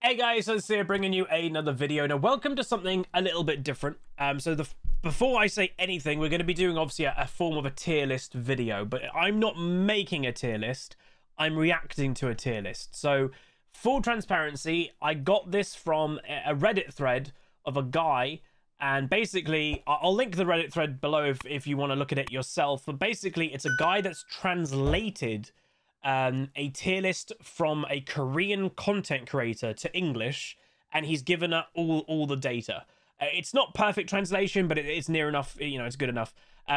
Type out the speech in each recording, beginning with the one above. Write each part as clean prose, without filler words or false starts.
Hey guys, it's here bringing you another video. Now, welcome to something a little bit different. Before I say anything, we're going to be doing obviously a form of a tier list video, but I'm not making a tier list. I'm reacting to a tier list. So, full transparency, I got this from a Reddit thread of a guy, and basically, I'll link the Reddit thread below if you want to look at it yourself. But basically, it's a guy that's translated a tier list from a Korean content creator to English, and he's given it all the data. It's not perfect translation, but it's near enough. You know, it's good enough.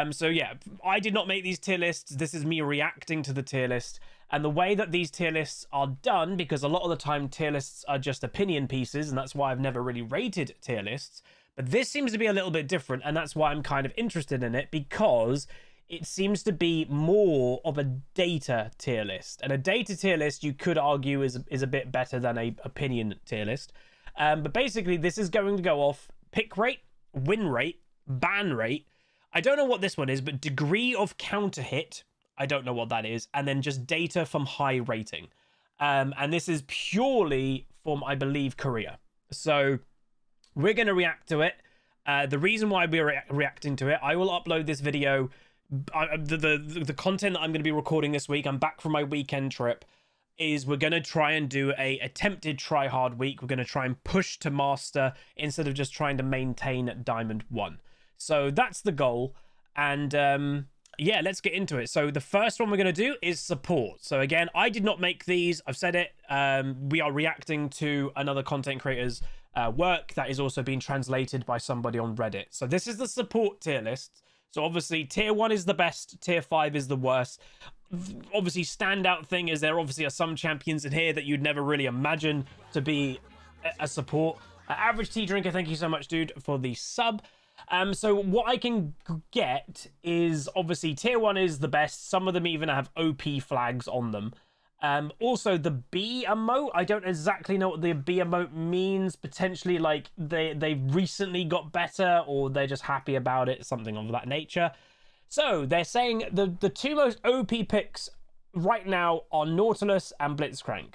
So yeah, I did not make these tier lists. This is me reacting to the tier list, and the way that these tier lists are done, because a lot of the time tier lists are just opinion pieces, and that's why I've never really rated tier lists. But this seems to be a little bit different, and that's why I'm kind of interested in it, because it seems to be more of a data tier list. And a data tier list, you could argue, is a bit better than a opinion tier list. But basically, this is going to go off pick rate, win rate, ban rate. I don't know what this one is, but degree of counter hit. I don't know what that is. And then just data from high rating. And this is purely from, I believe, Korea. So we're going to react to it. The reason why we're reacting to it, I will upload this video. The content that I'm going to be recording this week, I'm back from my weekend trip, is we're going to try and do a attempted try hard week. We're going to try and push to master instead of just trying to maintain Diamond 1. So that's the goal. And yeah, let's get into it. So the first one we're going to do is support. So again, I did not make these. I've said it. We are reacting to another content creator's work that is also being translated by somebody on Reddit. So this is the support tier list. So obviously tier 1 is the best, tier 5 is the worst. Obviously standout thing is there obviously are some champions in here that you'd never really imagine to be a support. Average tea drinker, thank you so much, dude, for the sub. So what I can get is obviously tier 1 is the best. Some of them even have OP flags on them. Also the B emote, I don't exactly know what the B emote means. Potentially like they recently got better, or they're just happy about it, something of that nature. So they're saying the two most OP picks right now are Nautilus and Blitzcrank.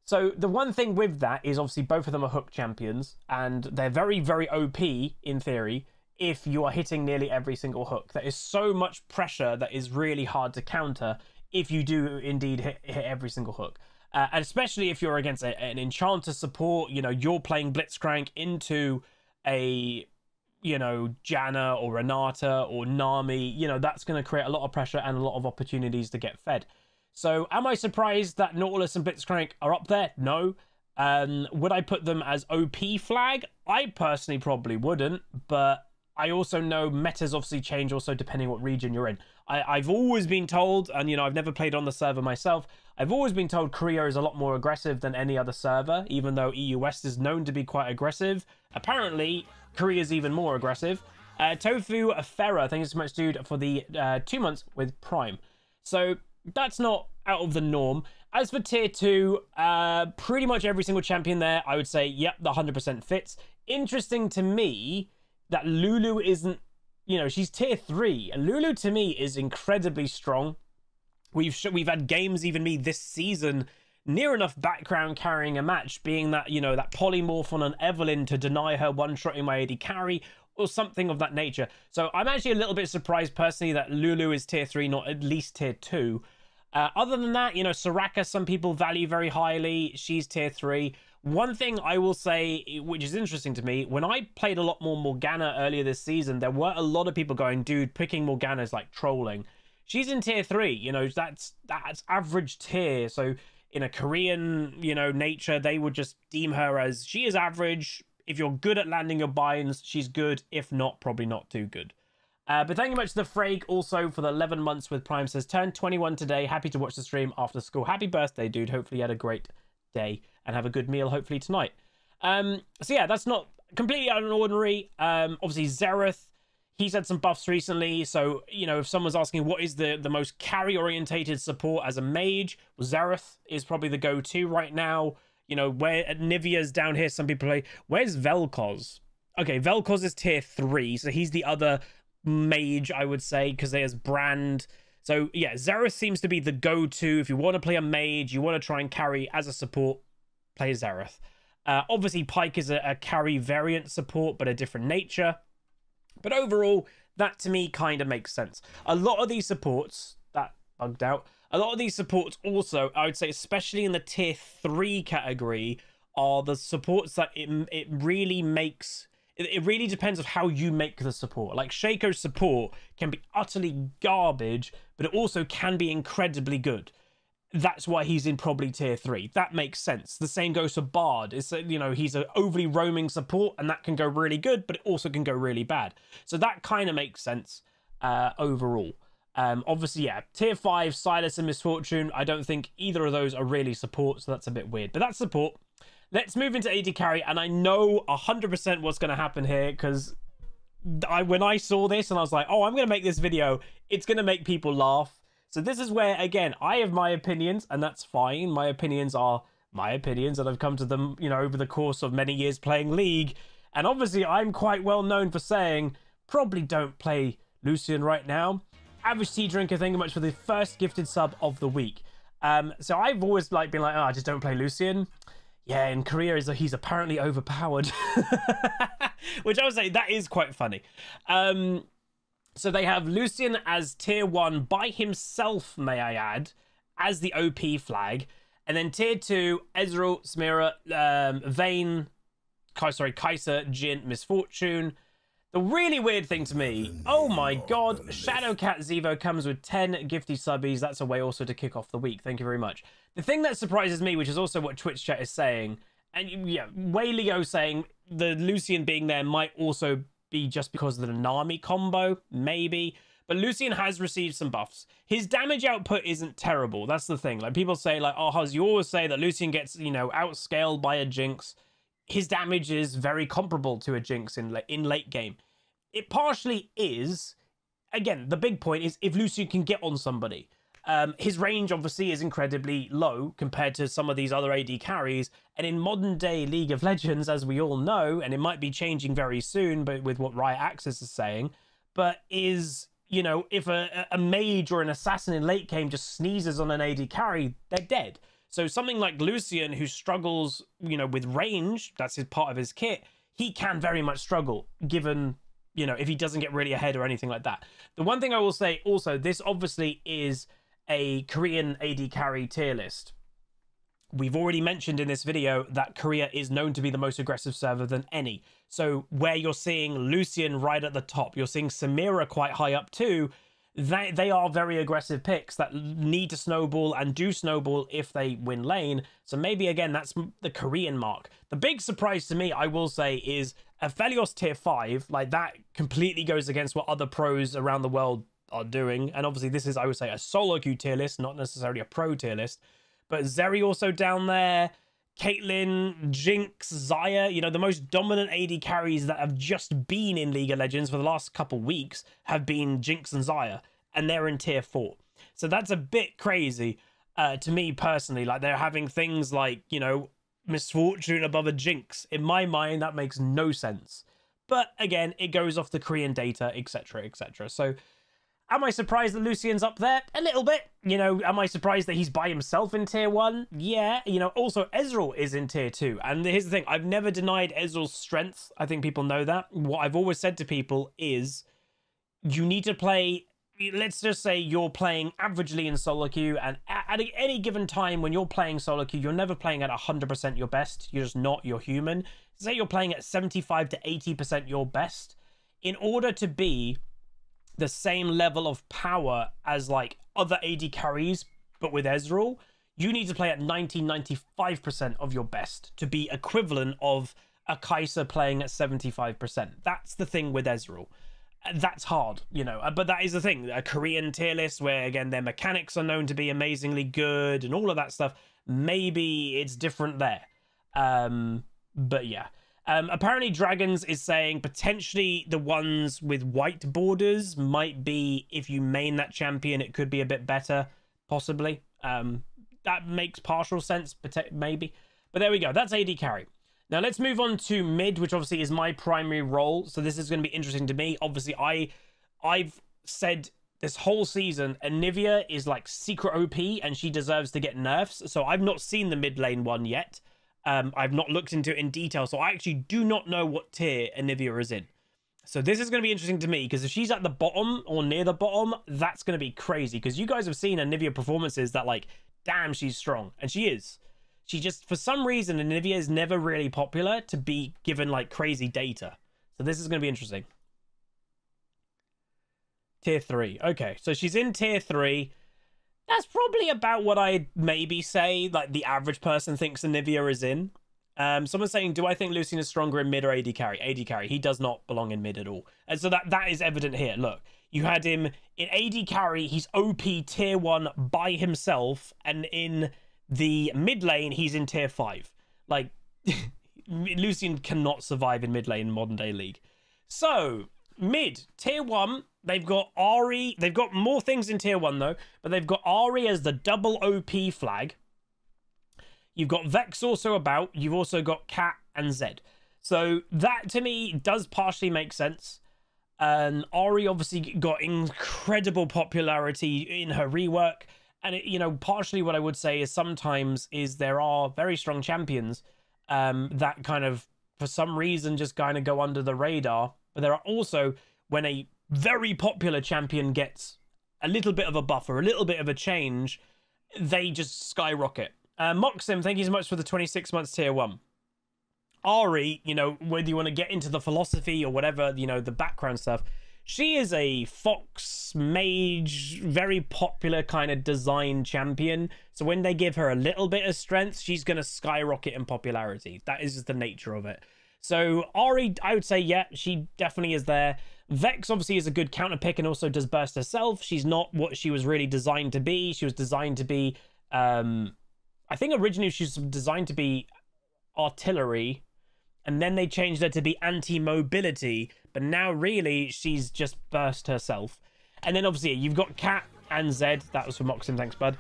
So the one thing with that is obviously both of them are hook champions, and they're very, very OP in theory if you are hitting nearly every single hook. There is so much pressure that is really hard to counter if you do indeed hit every single hook. And especially if you're against an enchanter support, you know, you're playing Blitzcrank into a, you know, Janna or Renata or Nami, you know, that's going to create a lot of pressure and a lot of opportunities to get fed. So am I surprised that Nautilus and Blitzcrank are up there? No. Would I put them as OP flag? I personally probably wouldn't, but I also know metas obviously change also depending what region you're in. I've always been told, and you know, I've never played on the server myself, I've always been told Korea is a lot more aggressive than any other server, even though EU West is known to be quite aggressive. Apparently, Korea is even more aggressive. Tofu Farah, thank you so much, dude, for the 2 months with Prime. So that's not out of the norm. As for tier 2, pretty much every single champion there, I would say, yep, the 100% fits. Interesting to me that Lulu isn't, you know, she's tier 3. And Lulu to me is incredibly strong. We've had games, even me this season, near enough background carrying a match, being that, you know, that polymorph on an Evelyn to deny her one-shotting my AD carry or something of that nature. So I'm actually a little bit surprised personally that Lulu is tier 3, not at least tier 2. Other than that, you know, Soraka, some people value very highly. She's tier 3. One thing I will say, which is interesting to me, when I played a lot more Morgana earlier this season, there were a lot of people going, dude, picking Morgana is like trolling. She's in tier 3, you know, that's average tier. So in a Korean, you know, nature, they would just deem her as, she is average. If you're good at landing your binds, she's good. If not, probably not too good. But thank you much to the Frag also for the 11 months with Prime. Says, turned 21 today. Happy to watch the stream after school. Happy birthday, dude. Hopefully you had a great day and have a good meal hopefully tonight. So yeah, that's not completely out of the ordinary. Obviously Xerath, he's had some buffs recently, so you know, if someone's asking what is the most carry orientated support as a mage, well, Xerath is probably the go-to right now. You know, where Nivea's down here, some people play, where's Vel'Koz? Okay, Vel'Koz is tier 3, so he's the other mage, I would say, because there's Brand, So yeah, Xerath seems to be the go-to. If you want to play a mage, you want to try and carry as a support, play Xerath. Obviously, Pyke is a carry variant support, but a different nature. But overall, that to me kind of makes sense. A lot of these supports, that bugged out, a lot of these supports also, I would say, especially in the tier 3 category, are the supports that it really makes... It really depends on how you make the support. Like, Shaco's support can be utterly garbage, but it also can be incredibly good. That's why he's in probably tier 3. That makes sense. The same goes for Bard. It's, you know, he's an overly roaming support, and that can go really good, but it also can go really bad. So that kind of makes sense overall. Obviously, yeah, tier 5, Silas and Misfortune. I don't think either of those are really support, so that's a bit weird. But that's support. Let's move into AD carry, and I know 100% what's going to happen here, because when I saw this and I was like, oh, I'm going to make this video, it's going to make people laugh. So this is where, again, I have my opinions, and that's fine. My opinions are my opinions, and I've come to them, you know, over the course of many years playing League. And obviously, I'm quite well known for saying, probably don't play Lucian right now. Average tea drinker, thank you much for the first gifted sub of the week. So I've always been like, oh, I just don't play Lucian. Yeah, in Korea, he's apparently overpowered. Which I would say, that is quite funny. So they have Lucian as tier 1 by himself, may I add, as the OP flag. And then tier 2, Ezreal, Samira, Vayne, Kai'Sa, Jhin, Misfortune. The really weird thing to me, oh my god, Shadowcat Zevo comes with 10 gifty subbies. That's a way also to kick off the week. Thank you very much. The thing that surprises me, which is also what Twitch chat is saying, and yeah, Wayleo saying the Lucian being there might also be just because of the Nami combo, maybe. But Lucian has received some buffs. His damage output isn't terrible. That's the thing. Like, people say, like, oh, Huz, you always say that Lucian gets, you know, outscaled by a Jinx. His damage is very comparable to a Jinx in late game. It partially is. Again, the big point is if Lucian can get on somebody. His range, obviously, is incredibly low compared to some of these other AD carries. And in modern-day League of Legends, as we all know, and it might be changing very soon, but with what Riot Access is saying, but is, you know, if a mage or an assassin in late game just sneezes on an AD carry, they're dead. So something like Lucian, who struggles, you know, with range, that's his part of his kit, he can very much struggle, given, you know, if he doesn't get really ahead or anything like that. The one thing I will say also, this obviously is a Korean AD carry tier list. We've already mentioned in this video that Korea is known to be the most aggressive server than any. So where you're seeing Lucian right at the top, you're seeing Samira quite high up too, they are very aggressive picks that need to snowball and do snowball if they win lane. So maybe, again, that's the Korean mark. The big surprise to me, I will say, is Aphelios tier 5. Like, that completely goes against what other pros around the world are doing. And obviously this is, I would say, a solo queue tier list, not necessarily a pro tier list. But Zeri also down there, Caitlyn, Jinx, Xayah, you know, the most dominant AD carries that have just been in League of Legends for the last couple weeks have been Jinx and Xayah, and they're in tier 4. So that's a bit crazy to me personally. Like, they're having things like, you know, Misfortune above a Jinx. In my mind, that makes no sense. But again, it goes off the Korean data, etc., etc. So am I surprised that Lucian's up there? A little bit. You know, am I surprised that he's by himself in tier 1? Yeah. You know, also Ezreal is in tier 2. And here's the thing. I've never denied Ezreal's strength. I think people know that. What I've always said to people is you need to play... Let's just say you're playing averagely in solo queue, and at any given time when you're playing solo queue, you're never playing at 100% your best. You're just not. You're human. Say you're playing at 75 to 80% your best. In order to be the same level of power as like other AD carries, but with Ezreal, you need to play at 90-95% of your best to be equivalent of a Kai'Sa playing at 75%. That's the thing with Ezreal. That's hard, you know, but that is the thing. A Korean tier list where, again, their mechanics are known to be amazingly good and all of that stuff. Maybe it's different there. But yeah. Apparently Dragons is saying potentially the ones with white borders might be, if you main that champion, it could be a bit better, possibly. That makes partial sense, maybe. But there we go. That's AD carry. Now let's move on to mid, which obviously is my primary role. So this is going to be interesting to me. Obviously, I've said this whole season, Anivia is like secret OP and she deserves to get nerfs. So I've not seen the mid lane one yet. I've not looked into it in detail, so I actually do not know what tier Anivia is in. So this is going to be interesting to me, because if she's at the bottom or near the bottom, that's going to be crazy, because you guys have seen Anivia performances that, like, damn, she's strong. And she is. She just, for some reason, Anivia is never really popular to be given, like, crazy data. So this is going to be interesting. Tier 3. Okay, so she's in tier 3. That's probably about what I'd maybe say, like, the average person thinks Anivia is in. Someone's saying, do I think Lucian is stronger in mid or AD carry? AD carry. He does not belong in mid at all. And so that is evident here. Look, you had him in AD carry. He's OP tier 1 by himself. And in the mid lane, he's in tier 5. Like, Lucian cannot survive in mid lane in modern day League. So, mid, tier 1, they've got Ahri. They've got more things in tier 1, though. But they've got Ahri as the double OP flag. You've got Vex also about. You've also got Cat and Zed. So that, to me, does partially make sense. And Ahri obviously got incredible popularity in her rework. And, you know, partially what I would say is sometimes there are very strong champions that kind of, for some reason, just kind of go under the radar. But there are also, when a very popular champion gets a little bit of a buff or a little bit of a change, they just skyrocket. Moxim, thank you so much for the 26 months tier 1. Ahri, you know, whether you want to get into the philosophy or whatever, you know, the background stuff, she is a Fox mage, very popular kind of design champion. So when they give her a little bit of strength, she's going to skyrocket in popularity. That is just the nature of it. So Ahri, I would say, yeah, she definitely is there. Vex obviously is a good counter pick and also does burst herself. She's not what she was really designed to be. She was designed to be... I think originally she was designed to be artillery, and then they changed her to be anti-mobility, but now really she's just burst herself. And then obviously you've got Cat and Zed. That was for Moxim, thanks bud.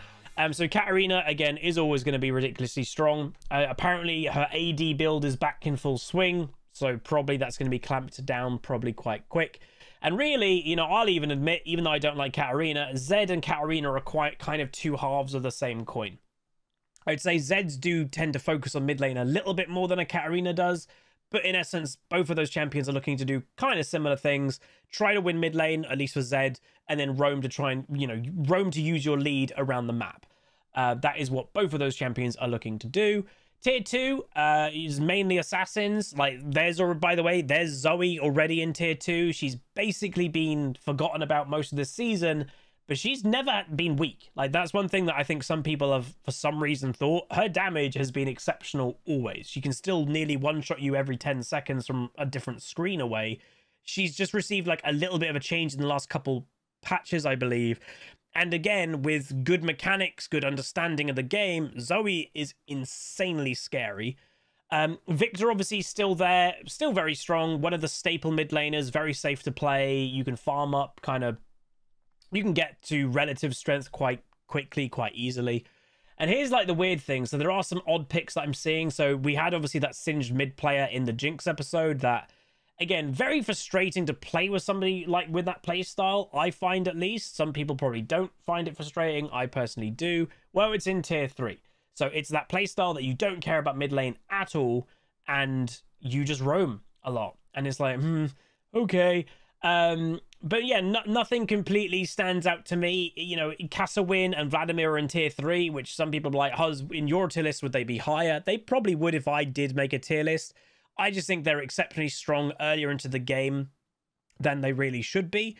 So Katarina, again, is always going to be ridiculously strong. Apparently her AD build is back in full swing, so probably that's going to be clamped down probably quite quick. And really, you know, I'll even admit, even though I don't like Katarina, Zed and Katarina are quite kind of two halves of the same coin. I'd say Zeds do tend to focus on mid lane a little bit more than a Katarina does, but in essence, both of those champions are looking to do kind of similar things. Try to win mid lane, at least for Zed, and then roam to try and, you know, roam to use your lead around the map. That is what both of those champions are looking to do. Tier 2 is mainly assassins. Like, by the way, there's Zoe already in tier 2. She's basically been forgotten about most of this season, but she's never been weak. Like, that's one thing that I think some people have, for some reason, thought. Her damage has been exceptional always. She can still nearly one-shot you every 10 seconds from a different screen away. She's just received, like, a little bit of a change in the last couple patches, I believe. And again, with good mechanics, good understanding of the game, Zoe is insanely scary. Victor, obviously, still there. Still very strong. One of the staple mid laners. Very safe to play. You can farm up kind of... You can get to relative strength quite quickly, quite easily. And here's like the weird thing. So there are some odd picks that I'm seeing. So we had obviously that Singed mid player in the Jinx episode that, again, very frustrating to play with somebody like with that play style. I find, at least. Some people probably don't find it frustrating. I personally do. Well, it's in tier 3. So it's that play style that you don't care about mid lane at all. And you just roam a lot. And it's like, okay. But yeah, nothing completely stands out to me. You know, Casawin and Vladimir are in tier 3, which some people are like, in your tier list, would they be higher? They probably would if I did make a tier list. I just think they're exceptionally strong earlier into the game than they really should be.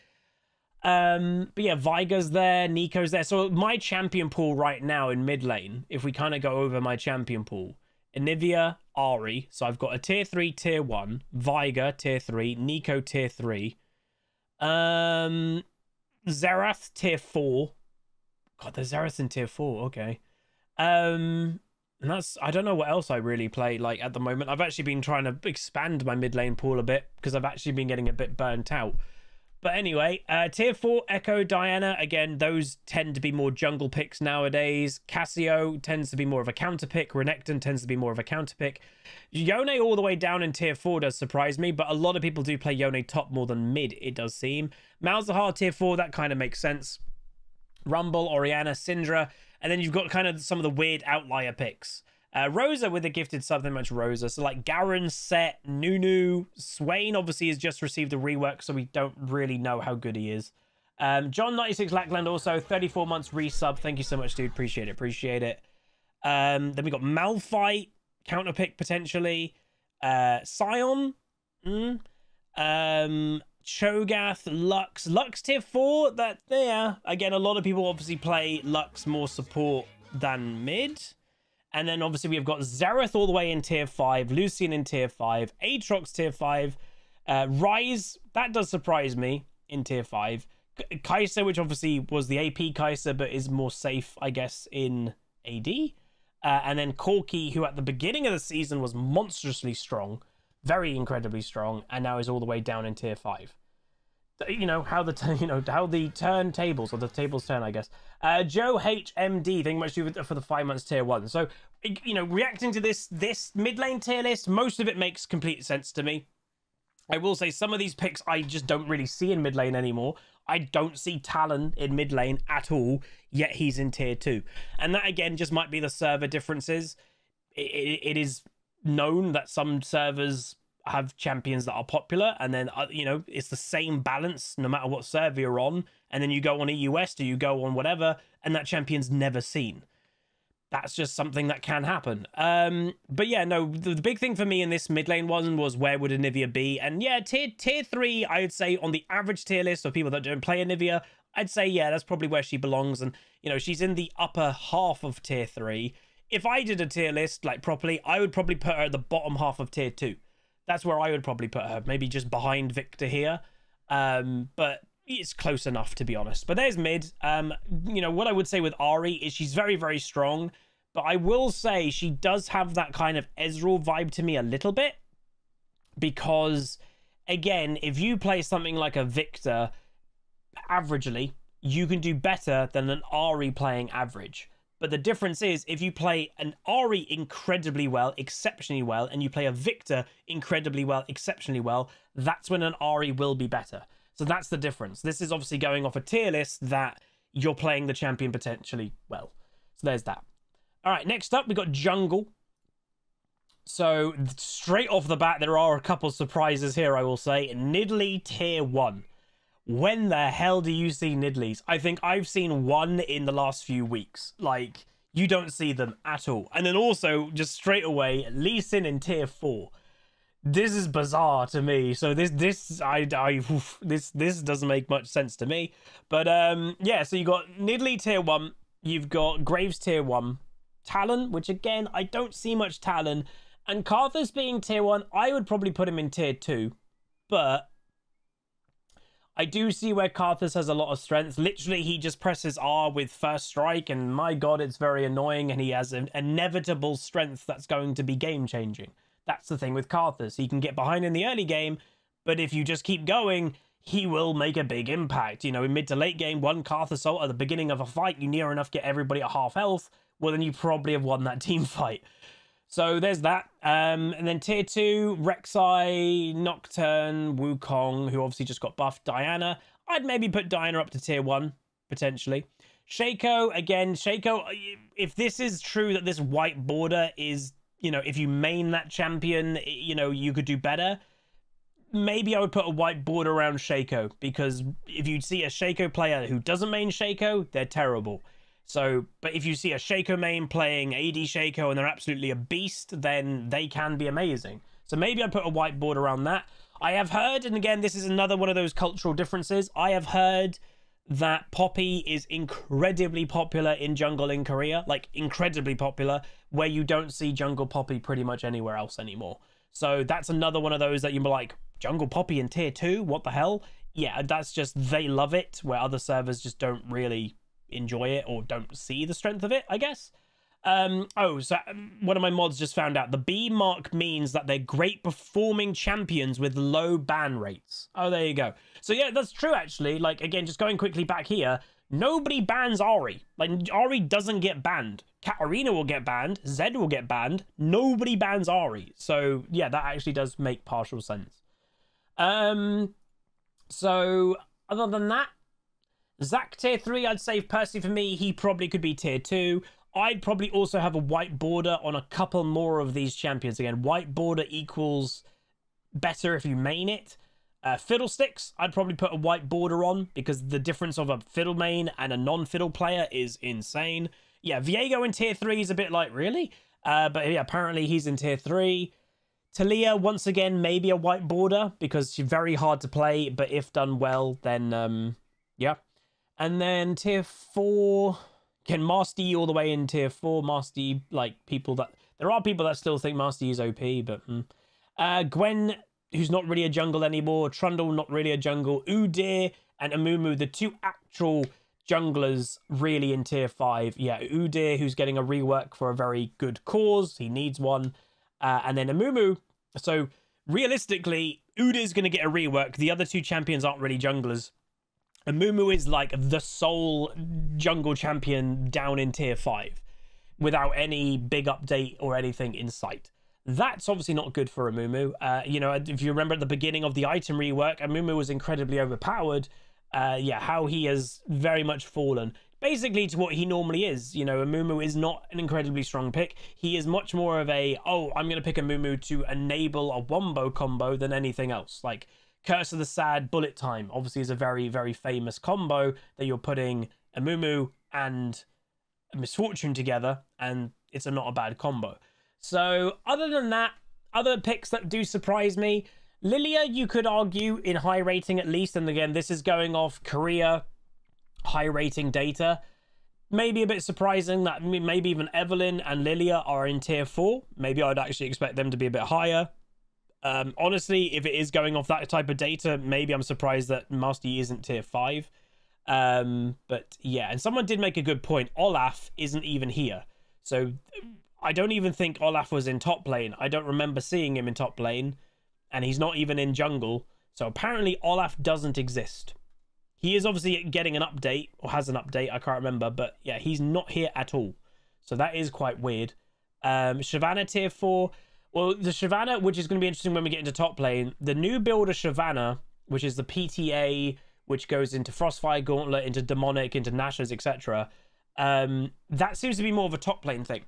But yeah, Viga's there, Nico's there. So my champion pool right now in mid lane, if we kind of go over my champion pool, Anivia, Ahri. So I've got a tier 3, tier 1, Viga, tier 3, Nico, tier 3. Xerath, tier 4. God, the Xerath in tier 4. Okay. And that's, I don't know what else I really play like at the moment. I've actually been trying to expand my mid lane pool a bit because I've actually been getting a bit burnt out. But anyway, tier 4, Echo, Diana. Again, those tend to be more jungle picks nowadays. Cassio tends to be more of a counter pick. Renekton tends to be more of a counter pick. Yone all the way down in tier 4 does surprise me, but a lot of people do play Yone top more than mid, it does seem. Malzahar tier 4, that kind of makes sense. Rumble, Orianna, Syndra. And then you've got kind of some of the weird outlier picks. Rosa with a gifted sub, then much Rosa. So like Garen, Set, Nunu, Swain obviously has just received a rework, so we don't really know how good he is. John96 Lackland also, 34 months resub. Thank you so much, dude. Appreciate it. Appreciate it. Then we got Malphite, counter pick potentially. Sion. Cho'Gath, Lux tier 4. That there. Again, a lot of people obviously play Lux more support than mid. And then obviously we've got Xerath all the way in tier 5, Lucian in tier 5, Aatrox tier 5, Ryze, that does surprise me, in tier 5. Kai'Sa, which obviously was the AP Kai'Sa, but is more safe, I guess, in AD. And then Corki, who at the beginning of the season was monstrously strong, very incredibly strong, and now is all the way down in tier 5. You know how the turntables, or the tables turn, I guess. Joe HMD, thank you much for the 5 months tier 1. So, you know, reacting to this mid lane tier list, most of it makes complete sense to me. I will say some of these picks I just don't really see in mid lane anymore. I don't see Talon in mid lane at all, yet he's in tier 2. And that again just might be the server differences. It is known that some servers have champions that are popular, and then you know, it's the same balance no matter what server you're on, and then you go on EU West or you go on whatever, and that champion's never seen. That's just something that can happen. But yeah, no, the big thing for me in this mid lane one was where would Anivia be? And yeah, tier 3, I would say on the average tier list of people that don't play Anivia, I'd say yeah, that's probably where she belongs. And you know, she's in the upper half of tier 3. If I did a tier list like properly, I would probably put her at the bottom half of tier 2. That's where I would probably put her, maybe just behind Victor here. But it's close enough, to be honest. But there's mid. You know, what I would say with Ahri is she's very, very strong. But I will say she does have that kind of Ezreal vibe to me a little bit. Because, again, if you play something like a Victor, averagely, you can do better than an Ahri playing average. But the difference is, if you play an Ahri incredibly well, exceptionally well, and you play a Victor incredibly well, exceptionally well, that's when an Ahri will be better. So that's the difference. This is obviously going off a tier list that you're playing the champion potentially well. So there's that. All right, next up, we got Jungle. So straight off the bat, there are a couple surprises here, I will say. Nidalee tier 1. When the hell do you see Nidalees? I think I've seen one in the last few weeks. Like, you don't see them at all. And then also, just straight away, Lee Sin in tier 4. This is bizarre to me. So this doesn't make much sense to me. But yeah, so you got Nidalee tier 1. You've got Graves tier 1. Talon, which again, I don't see much Talon. And Karthus being tier 1, I would probably put him in tier 2. But I do see where Karthus has a lot of strength. Literally, he just presses R with first strike, and my god, it's very annoying, and he has an inevitable strength that's going to be game-changing. That's the thing with Karthus. He can get behind in the early game, but if you just keep going, he will make a big impact. You know, in mid to late game, one Karthus ult at the beginning of a fight, you near enough get everybody at half health, well, then you probably have won that team fight. So there's that. And then tier 2, Rek'Sai, Nocturne, Wukong, who obviously just got buffed, Diana. I'd maybe put Diana up to tier 1, potentially. Shaco, again, Shaco, if this is true that this white border is, you know, if you main that champion, you know, you could do better. Maybe I would put a white border around Shaco, because if you see a Shaco player who doesn't main Shaco, they're terrible. So, but if you see a Shaco main playing AD Shaco and they're absolutely a beast, then they can be amazing. So maybe I'd put a whiteboard around that. I have heard, and again, this is another one of those cultural differences, I have heard that Poppy is incredibly popular in jungle in Korea, like incredibly popular, where you don't see jungle Poppy pretty much anywhere else anymore. So that's another one of those that you're like, jungle Poppy in tier 2? What the hell? Yeah, that's just, they love it, where other servers just don't really enjoy it or don't see the strength of it, I guess. One of my mods just found out the B mark means that they're great performing champions with low ban rates. Oh, there you go. So yeah, that's true actually. Like, again, just going quickly back here, nobody bans Ahri. Like, Ahri doesn't get banned. Katarina will get banned. Zed will get banned. Nobody bans Ahri. So yeah, that actually does make partial sense. So other than that, Zac tier 3, I'd say personally for me, he probably could be tier 2. I'd probably also have a white border on a couple more of these champions. Again, white border equals better if you main it. Fiddlesticks, I'd probably put a white border on because the difference of a fiddle main and a non-fiddle player is insane. Yeah, Viego in tier 3 is a bit like, really? But yeah, apparently he's in tier 3. Talia, once again, maybe a white border because she's very hard to play, but if done well, then, yeah. And then tier 4, again, Master Yi all the way in tier 4. Master Yi, like, people that... There are people that still think Master Yi is OP, but... Gwen, who's not really a jungle anymore. Trundle, not really a jungle. Udyr and Amumu, the two actual junglers really in tier 5. Yeah, Udyr, who's getting a rework for a very good cause. He needs one. And then Amumu. So, realistically, Udyr's going to get a rework. The other two champions aren't really junglers. Amumu is like the sole jungle champion down in tier 5 without any big update or anything in sight. That's obviously not good for Amumu. You know, if you remember at the beginning of the item rework, Amumu was incredibly overpowered. Yeah, how he has very much fallen. Basically to what he normally is. You know, Amumu is not an incredibly strong pick. He is much more of a, oh, I'm going to pick Amumu to enable a wombo combo than anything else. Like, Curse of the Sad, Bullet Time, obviously is a very, very famous combo that you're putting Amumu and Misfortune together, and it's not a bad combo. So, other than that, other picks that do surprise me, Lilia, you could argue, in high rating at least, and again, this is going off Korea high rating data. Maybe a bit surprising that maybe even Evelyn and Lilia are in tier 4. Maybe I'd actually expect them to be a bit higher. Honestly, if it is going off that type of data, maybe I'm surprised that Master Yi isn't tier 5. But yeah, and someone did make a good point. Olaf isn't even here. So I don't even think Olaf was in top lane. I don't remember seeing him in top lane. And he's not even in jungle. So apparently Olaf doesn't exist. He is obviously getting an update, or has an update, I can't remember. But yeah, he's not here at all. So that is quite weird. Shyvana tier 4. Well, the Shyvana, which is going to be interesting when we get into top lane, the new build of Shyvana, which is the PTA, which goes into Frostfire Gauntlet, into Demonic, into Nashor's, etc. That seems to be more of a top lane thing.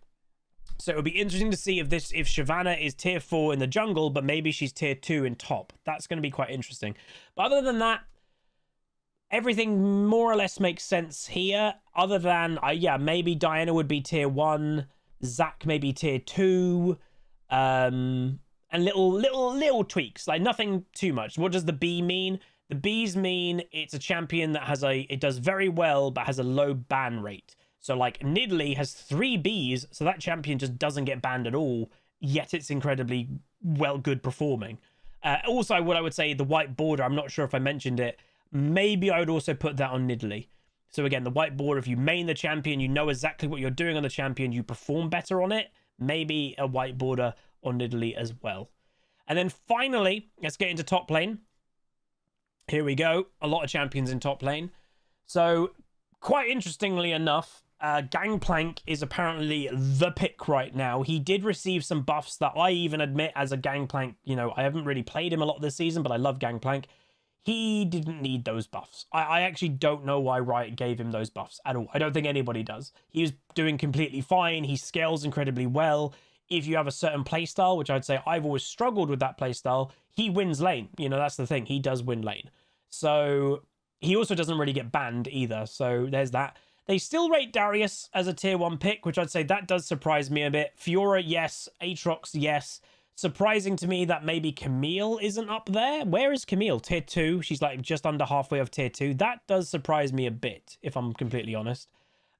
So it'll be interesting to see if Shyvana is tier 4 in the jungle, but maybe she's tier 2 in top. That's going to be quite interesting. But other than that, everything more or less makes sense here. Other than, yeah, maybe Diana would be tier 1, Zac maybe tier 2. And little tweaks, like nothing too much. What does the B mean? The B's mean it's a champion that has it does very well, but has a low ban rate. So like Nidalee has 3 Bs, so that champion just doesn't get banned at all, yet it's incredibly good performing. Also, what I would say, the white border, I'm not sure if I mentioned it, maybe I would also put that on Nidalee. So again, the white border, if you main the champion, you know exactly what you're doing on the champion, you perform better on it. Maybe a white border on Nidalee as well. And then finally, let's get into top lane. Here we go. A lot of champions in top lane. So, quite interestingly enough, Gangplank is apparently the pick right now. He did receive some buffs that I even admit as a Gangplank, you know, I haven't really played him a lot this season, but I love Gangplank. He didn't need those buffs. I actually don't know why Riot gave him those buffs at all. I don't think anybody does. He was doing completely fine. He scales incredibly well. If you have a certain playstyle, which I'd say I've always struggled with that playstyle, he wins lane. You know, that's the thing. He does win lane. So he also doesn't really get banned either. So there's that. They still rate Darius as a tier 1 pick, which I'd say that does surprise me a bit. Fiora, yes. Aatrox, yes. Surprising to me that maybe Camille isn't up there. Where is Camille? Tier 2. She's like just under halfway of tier 2. That does surprise me a bit, if I'm completely honest.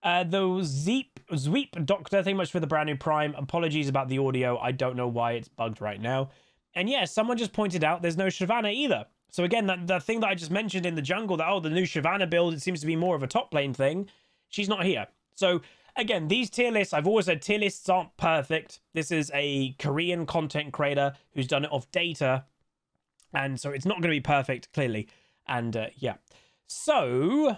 The Zweep Doctor, thank you much for the brand new Prime. Apologies about the audio. I don't know why it's bugged right now. And yeah, someone just pointed out there's no Shyvana either. So again, the thing that I just mentioned in the jungle, that, oh, the new Shyvana build, it seems to be more of a top lane thing. She's not here. So again, these tier lists, I've always said tier lists aren't perfect. This is a Korean content creator who's done it off data. And so it's not going to be perfect, clearly. And yeah. So,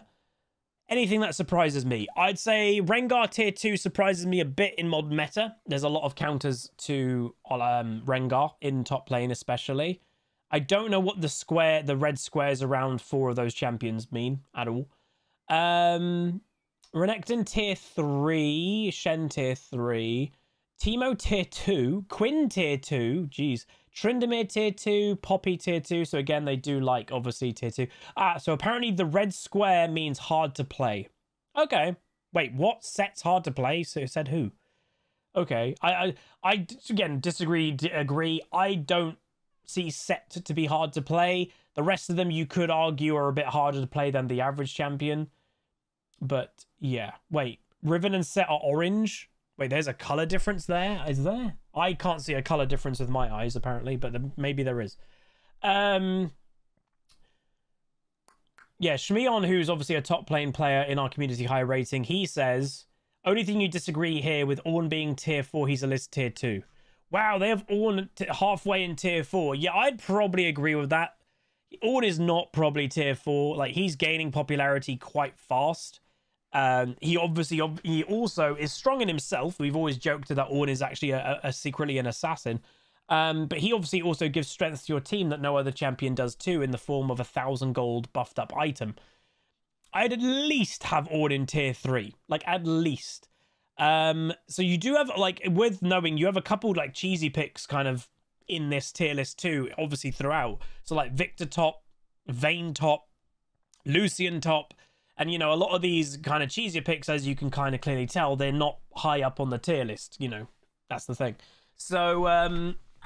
anything that surprises me. I'd say Rengar tier 2 surprises me a bit in mod meta. There's a lot of counters to Rengar in top lane especially. I don't know what the red squares around 4 of those champions mean at all. Renekton tier 3, Shen tier 3, Teemo tier 2, Quinn tier 2, jeez, Tryndamere tier 2, Poppy tier 2, so again, they do like, obviously, tier 2. So apparently the red square means hard to play. Okay, wait, what? Set's hard to play? So it said who? Okay, I again, agree, I don't see Set to be hard to play. The rest of them, you could argue, are a bit harder to play than the average champion. But, yeah. Wait, Riven and Set are orange? Wait, there's a color difference there? Is there? I can't see a color difference with my eyes, apparently, but maybe there is. Yeah, Shmion, who's obviously a top lane player in our community high rating, he says, only thing you disagree here with Ornn being tier 4, he's a list tier 2. Wow, they have Ornn halfway in tier 4. Yeah, I'd probably agree with that. Ornn is not probably tier 4. Like, he's gaining popularity quite fast. He also is strong in himself. We've always joked that Ornn is actually secretly an assassin. But he obviously also gives strength to your team that no other champion does too, in the form of 1,000 gold buffed up item. I'd at least have Ornn in tier 3. Like, at least. So you do have, like, with knowing, you have a couple, like, cheesy picks kind of in this tier list too, obviously throughout. So, like, Victor top, Vayne top, Lucian top. And, you know, a lot of these kind of cheesier picks, as you can kind of clearly tell, they're not high up on the tier list. You know, that's the thing. So,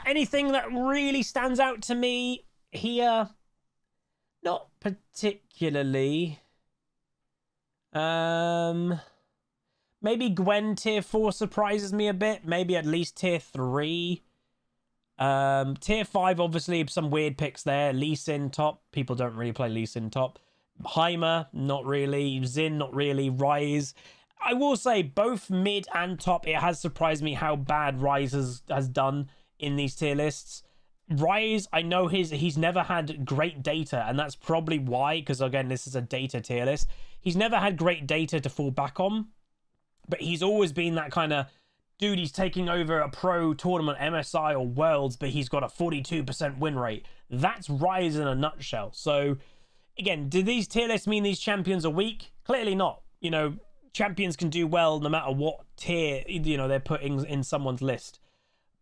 anything that really stands out to me here? Not particularly. Maybe Gwen tier 4 surprises me a bit. Maybe at least tier 3. Tier 5, obviously, some weird picks there. Lee Sin top. People don't really play Lee Sin top. Heimer, not really. Xin, not really. Ryze. I will say, both mid and top, it has surprised me how bad Ryze has done in these tier lists. Ryze, I know he's never had great data, and that's probably why, because, again, this is a data tier list. He's never had great data to fall back on, but he's always been that kind of dude. He's taking over a pro tournament, MSI or Worlds, but he's got a 42% win rate. That's Ryze in a nutshell. So, again, do these tier lists mean these champions are weak? Clearly not. You know, champions can do well no matter what tier, you know, they're putting in someone's list.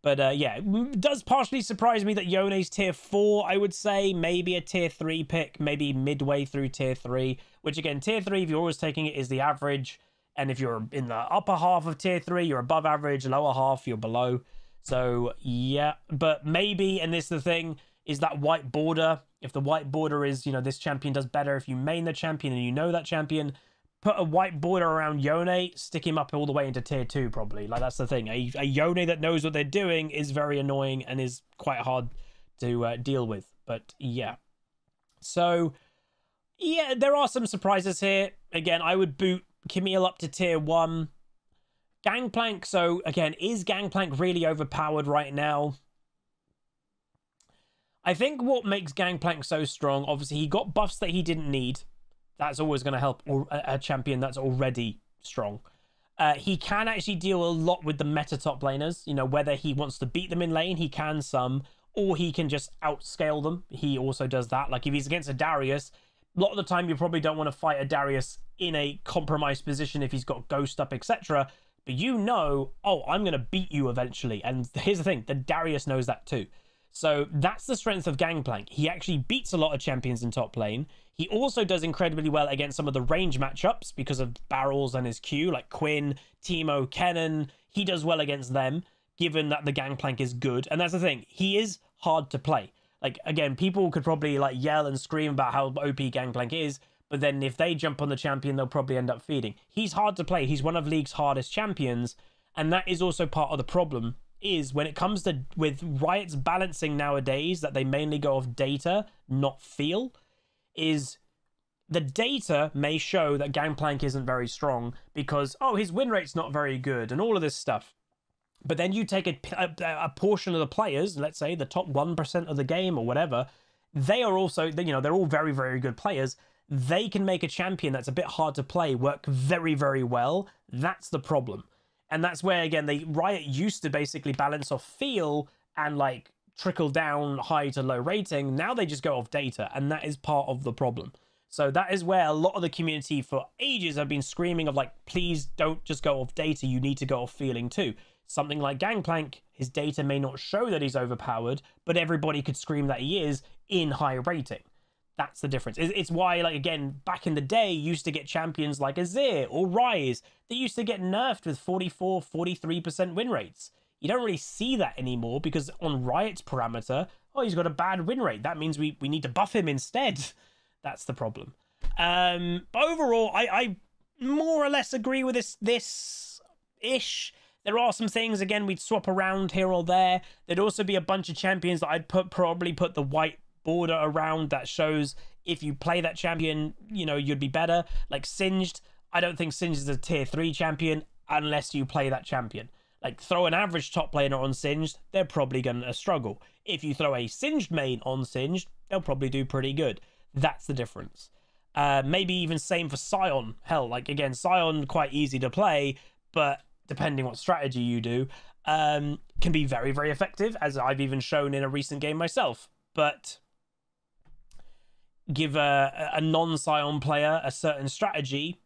But, yeah, it does partially surprise me that Yone's tier 4, I would say. Maybe a tier 3 pick, maybe midway through tier 3. Which, again, tier 3, if you're always taking it, is the average. And if you're in the upper half of tier 3, you're above average. Lower half, you're below. So, yeah. But maybe, and this is the thing, is that white border. If the white border is, you know, this champion does better. If you main the champion and you know that champion, put a white border around Yone, stick him up all the way into tier 2, probably. Like, that's the thing. A Yone that knows what they're doing is very annoying and is quite hard to deal with. But, yeah. So, yeah, there are some surprises here. Again, I would boot Camille up to tier 1. Gangplank, so, again, is Gangplank really overpowered right now? I think what makes Gangplank so strong, obviously, he got buffs that he didn't need. That's always going to help a champion that's already strong. He can actually deal a lot with the meta top laners. You know, whether he wants to beat them in lane, he can some. Or he can just outscale them. He also does that. Like, if he's against a Darius, a lot of the time you probably don't want to fight a Darius in a compromised position if he's got Ghost up, etc. But you know, oh, I'm going to beat you eventually. And here's the thing, the Darius knows that too. So that's the strength of Gangplank. He actually beats a lot of champions in top lane. He also does incredibly well against some of the range matchups because of barrels and his Q, like Quinn, Teemo, Kennen. He does well against them, given that the Gangplank is good. And that's the thing. He is hard to play. Like, again, people could probably, like, yell and scream about how OP Gangplank is, but then if they jump on the champion, they'll probably end up feeding. He's hard to play. He's one of League's hardest champions, and that is also part of the problem. Is when it comes to with Riot's balancing nowadays, that they mainly go off data, not feel, is the data may show that Gangplank isn't very strong because, oh, his win rate's not very good and all of this stuff. But then you take a portion of the players, let's say the top 1% of the game or whatever, they are also, you know, they're all very, very good players. They can make a champion that's a bit hard to play work very, very well. That's the problem. And that's where, again, Riot used to basically balance off feel and like trickle down high to low rating. Now they just go off data, and that is part of the problem. So that is where a lot of the community for ages have been screaming of like, please don't just go off data. You need to go off feeling too. Something like Gangplank, his data may not show that he's overpowered, but everybody could scream that he is in high rating. That's the difference. It's why, like, again, back in the day, you used to get champions like Xerath or Rise that used to get nerfed with 44, 43% win rates. You don't really see that anymore because on Riot's parameter, oh, he's got a bad win rate. That means we need to buff him instead. That's the problem. But overall, I more or less agree with this-ish. There are some things, again, we'd swap around here or there. There'd also be a bunch of champions that I'd probably put the white border around that shows if you play that champion, you know, you'd be better. Like Singed, I don't think Singed is a tier 3 champion unless you play that champion. Like, throw an average top laner on Singed, they're probably going to struggle. If you throw a Singed main on Singed, they'll probably do pretty good. That's the difference. Maybe even same for Sion. Hell, like, again, Sion, quite easy to play, but depending what strategy you do, can be very, very effective, as I've even shown in a recent game myself. But give a non-Sion player a certain strategy,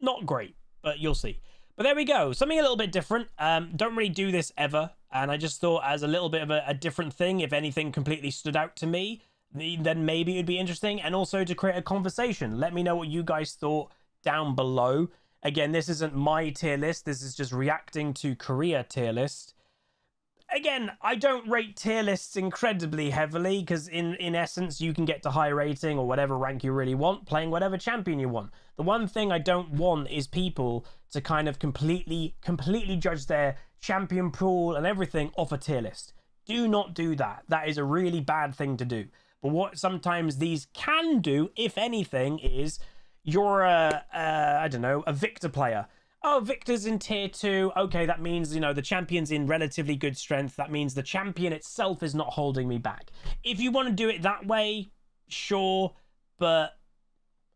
not great, but you'll see. But there we go, something a little bit different. Don't really do this ever, and I just thought as a little bit of a different thing, if anything completely stood out to me, then maybe it'd be interesting, and also to create a conversation. Let me know what you guys thought down below. Again, this isn't my tier list. This is just reacting to Korea tier list. Again, I don't rate tier lists incredibly heavily because in essence, you can get to high rating or whatever rank you really want, playing whatever champion you want. The one thing I don't want is people to kind of completely judge their champion pool and everything off a tier list. Do not do that. That is a really bad thing to do. But what sometimes these can do, if anything, is you're I don't know, a Victor player. Oh, Victor's in tier 2. Okay, that means, you know, the champion's in relatively good strength. That means the champion itself is not holding me back. If you want to do it that way, sure. But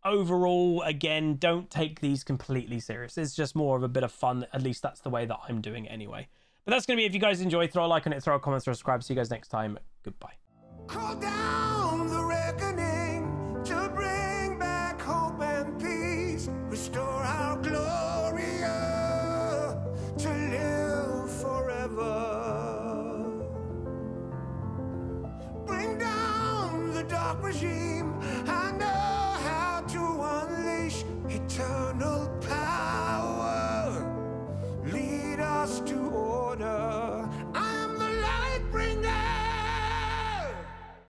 overall, again, don't take these completely serious. It's just more of a bit of fun. At least that's the way that I'm doing it anyway. But that's going to be it. If you guys enjoy, throw a like on it, throw a comment, throw a subscribe. See you guys next time. Goodbye. Call down the reckoning.